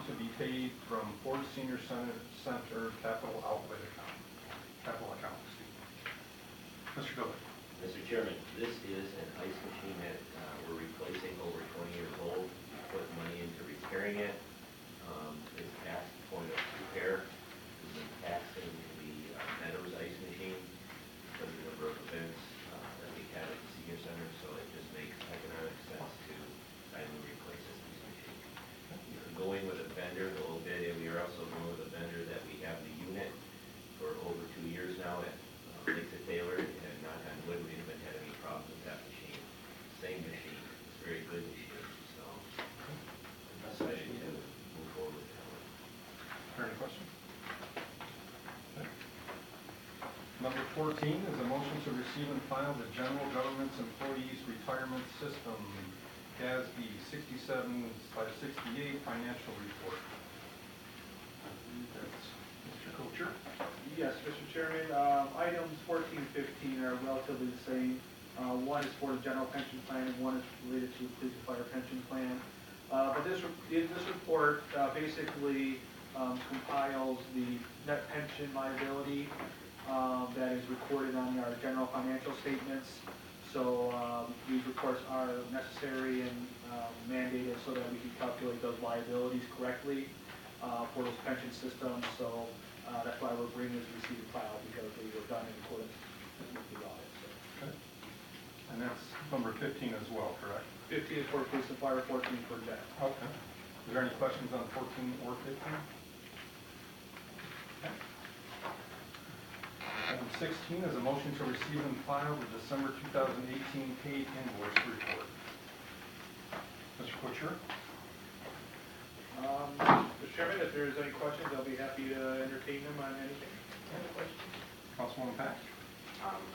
to be paid from Ford Senior Center capital outlay account. Capital account, excuse me. Mr. Dillon. Mr. Chairman, this is an ice machine that we're replacing over 20 years old. We put money into repairing it. It's past the point of repair. We've been taxing the Meadows ice machine because of the number of events that we had at the senior center, so it just makes economic sense to finally replace this ice machine. We're going with a vendor, the OBEB, and we are also going with a vendor that we have the unit for over 2 years now at Lisa Taylor, and knock on wood, we haven't had any problems with that machine. Same machine, it's a very good machine, so I'm excited to move forward with that one. Any questions? Okay. Number 14 is a motion to receive and file the General Government's Employees Retirement System, GASB 67/68 financial report. That's Mr. Kocher. Yes, Mr. Chairman, items 14 and 15 are relatively the same. One is for the general pension plan and one is related to the police and fire pension plan. But this report basically compiles the net pension liability that is recorded on our general financial statements. So these reports are necessary and mandated so that we can calculate those liabilities correctly for those pension systems. So that's why we're bringing this to receive and file, because they were done in accordance with the audit. So. Okay. And that's number 15 as well, correct? 15 is for police and fire, 14 for debt. Okay. Is there any questions on 14 or 15? Okay. Item 16 is a motion to receive and file the December 2018 paid invoice report. Mr. Butcher? Mr. Chairman, if there's any questions, I'll be happy to entertain them on anything. Any questions? Councilwoman Pack?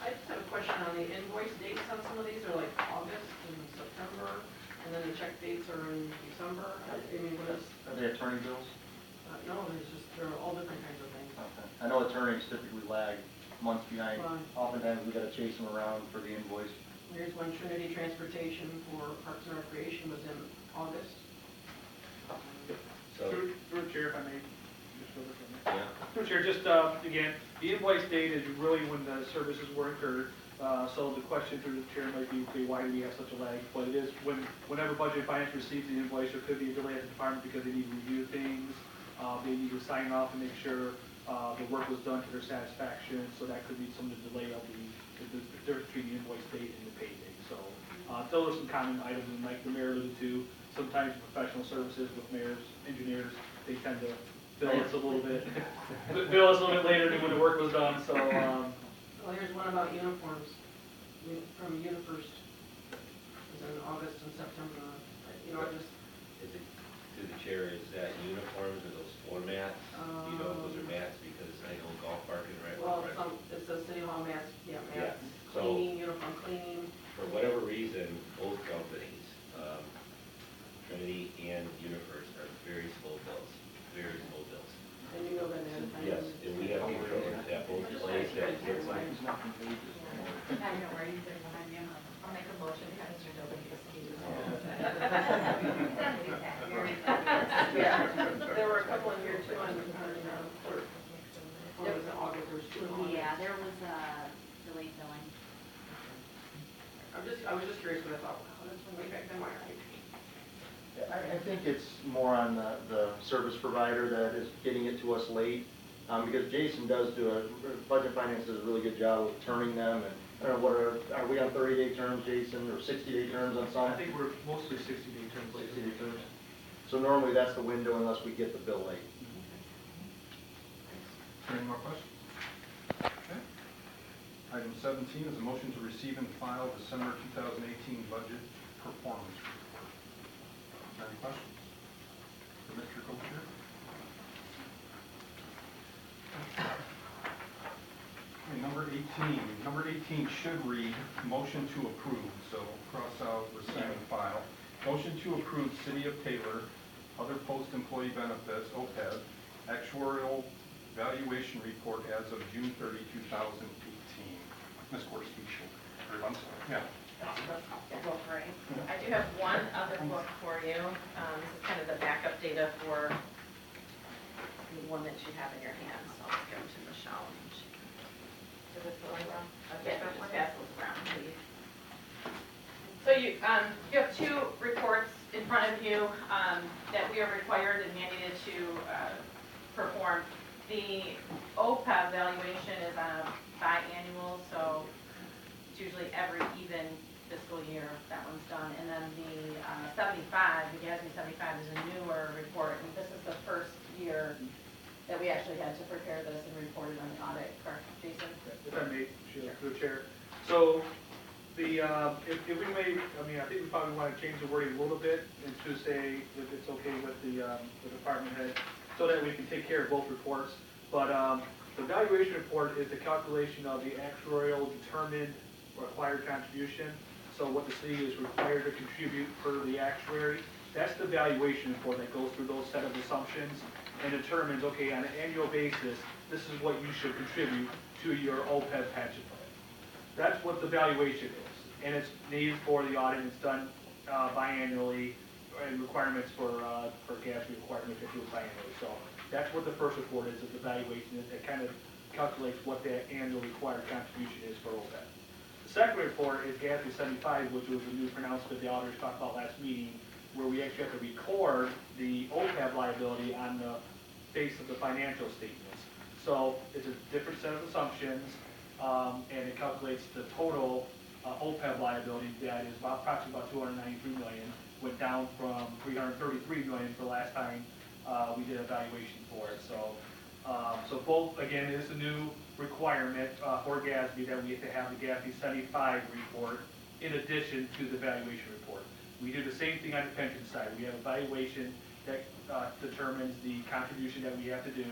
I just have a question on the invoice dates on some of these are like August and September, and then the check dates are in December. I mean, what is? Are they attorney bills? No, there's just, there are all different kinds of things. Okay. I know attorneys typically lag months behind. Right. Oftentimes we gotta chase them around for the invoice. Here's one, Trinity Transportation for Parks and Recreation was in August. So, Through Chair, if I may, just over from there. yeah, Through Chair, just again, the invoice date is really when the services were incurred. So the question through the Chair might be, okay, why do we have such a lag? But it is whenever Budget and Finance receives the invoice, there could be a delay at the department because they need to review things. They need to sign off and make sure the work was done to their satisfaction. So that could be some of the delay of the difference between the invoice date and the pay date. So those are some common items, and like the mayor alluded to, sometimes professional services with mayors, engineers, they tend to bill us a little bit later than when the work was done. So. Well, here's one about uniforms from UniFirst. It was in August and September. You know, just. is it, through the chair, is that uniforms or those floor mats? You know, those are mats because I know golf parking, right? Well, right. it says City Hall mats, yeah, mats, Yeah. So, cleaning, uniform cleaning. for whatever reason, both companies, Trinity and UniFirst, are very slow bills, very slow bills. And you know that ahead of time. Yes, and we have controllers at both places that it's like, I know where you said behind me. I'll make a motion to have Mr. Dillon be excused. Yeah, there were a couple in here too on clerk. One was in August, there was two in August. Yeah, there was delayed billing. I was just curious, but I thought, wow, that's way back then, why aren't I? I think it's more on the service provider that is getting it to us late. Because Jason does Budget Finance does a really good job of turning them, and I don't know, are we on 30-day terms, Jason, or 60-day terms on some? I think we're mostly 60-day terms. 60-day terms. So normally that's the window unless we get the bill late. Any more questions? Okay. Item 17 is a motion to receive and file December 2018 budget performance report. Any questions for Mr. Kocher? Okay, number 18. Number 18 should read motion to approve. So cross out receive and file. Motion to approve City of Taylor, other post-employee benefits, OPEB, actuarial valuation report as of June 30, 2018. Ms. Gorski, I'm sorry. Yeah. Book, right? I do have one other book for you. This is kind of the backup data for the one that you have in your hand, so I'll give them to Michelle. And she can give it to Laura. Yeah, just pass those around, please. So you have two reports in front of you that we are required and mandated to perform. The OPEB valuation is biannual, so it's usually every even fiscal year that one's done. And then the 75, the GASB 75 is a newer report, and this is the first year that we actually had to prepare this and report it on the audit, correct, Jason? If I may, through the chair. So the, if we may, I mean, I think we probably want to change the wording a little bit and to say if it's okay with the department head, so that we can take care of both reports. But the valuation report is the calculation of the actuarial determined required contribution. So what the city is required to contribute per the actuary. That's the valuation report that goes through those set of assumptions and determines, okay, on an annual basis, this is what you should contribute to your OPEB pension plan. That's what the valuation is. And it's needed for the audit, it's done biannually, and requirements for GASB requirements that do it biannually. So that's what the first report is the valuation. It kind of calculates what that annual required contribution is for OPEB. The second report is GASB 75, which was a new pronouncement the auditors talked about last meeting, where we actually have to record the OPEB liability on the face of the financial statements. So it's a different set of assumptions, and it calculates the total OPEB liability that is approximately about $293 million, went down from $333 million for last time we did a valuation for it. So, so both, again, it is a new requirement for GASB that we have to have the GASB 75 report in addition to the valuation report. We do the same thing on the pension side. We have a valuation that determines the contribution that we have to do,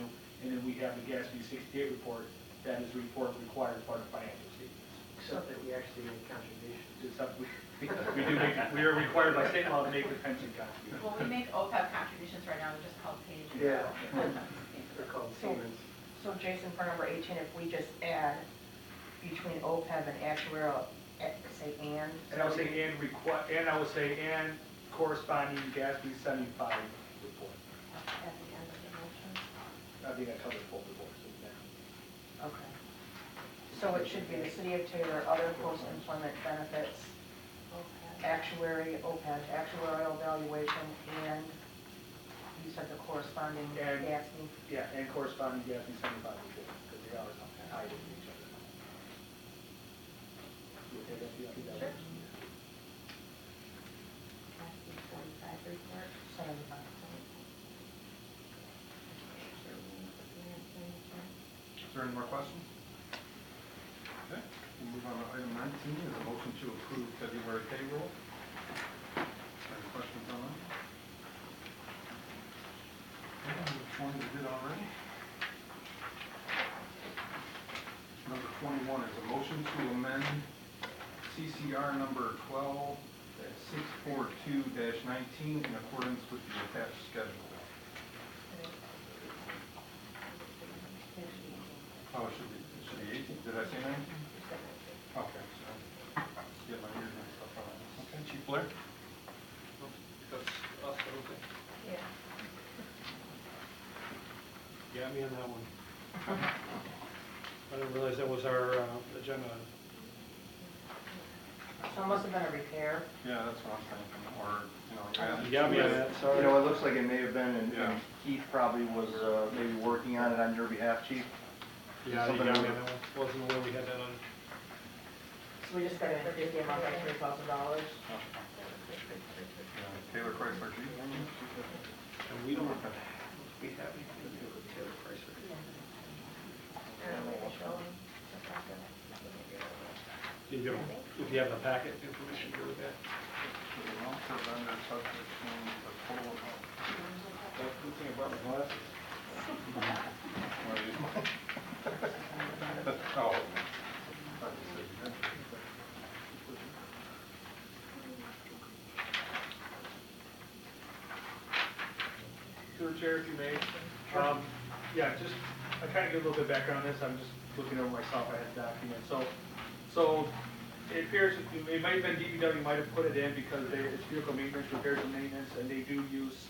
and then we have the GASB 68 report that is a report required as part of financial statements. Except that we actually make contributions. Except we do make, we are required by state law to make the pension contribution. Well, we make OPEB contributions right now, they're just called paid. Yeah. They're called So- payments. So Jason, for number 18, if we just add between OPEB and actuarial, say and? And I would say and I would say and corresponding GASB 75 report. At the end of the motion? I think that covers both reports. Okay. So it should be the City of Taylor, other post-employment benefits, actuary, OPEB, actuarial valuation, and you said the corresponding And- GASB? Yeah, and corresponding GASB 75 report, because they are tied into each other. You okay with that? I think that works. GASB 45 report. 75. Is there any more questions? Okay, we'll move on to item 19, is a motion to approve February payroll. Any questions on that? Okay, which one we did already? Number 21 is a motion to amend CCR number 12-642-19 in accordance with the attached schedule. Oh, it should be 18. Did I say 19? Okay, so, get my years mixed up on that. Okay, Chief Blair? That's us, okay. Yeah. Got me on that one. I didn't realize that was our agenda. So it must have been a repair. Yeah, that's what I'm thinking, or, you know, You got me on that, sorry. You know, it looks like it may have been, and Yeah. Keith probably was maybe working on it on your behalf, Chief. Yeah, you got me on that one. Wasn't aware we had that on. So we just got to increase the amount by $3,000. Taylor Chrysler Jeep? And we don't, we have anything to do with Taylor Chrysler. You do, if you have the packet information, go with that. The amount per vendor subject to the total amount. That's the thing about my glasses. Oh. Through the chair, if you may. Yeah, just, I kind of give a little bit of background on this, I'm just looking over myself, I had a document. So it appears, it might have been DPW might have put it in because it's vehicle maintenance, repairs and maintenance, and they do use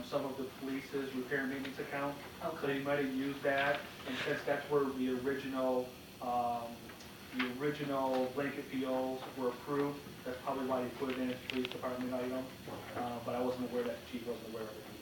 some some of the police's repair and maintenance account. So Okay. he might have used that, and since that's where the original blanket POs were approved, that's probably why he put it in as police department item. But I wasn't aware that the chief wasn't aware of it.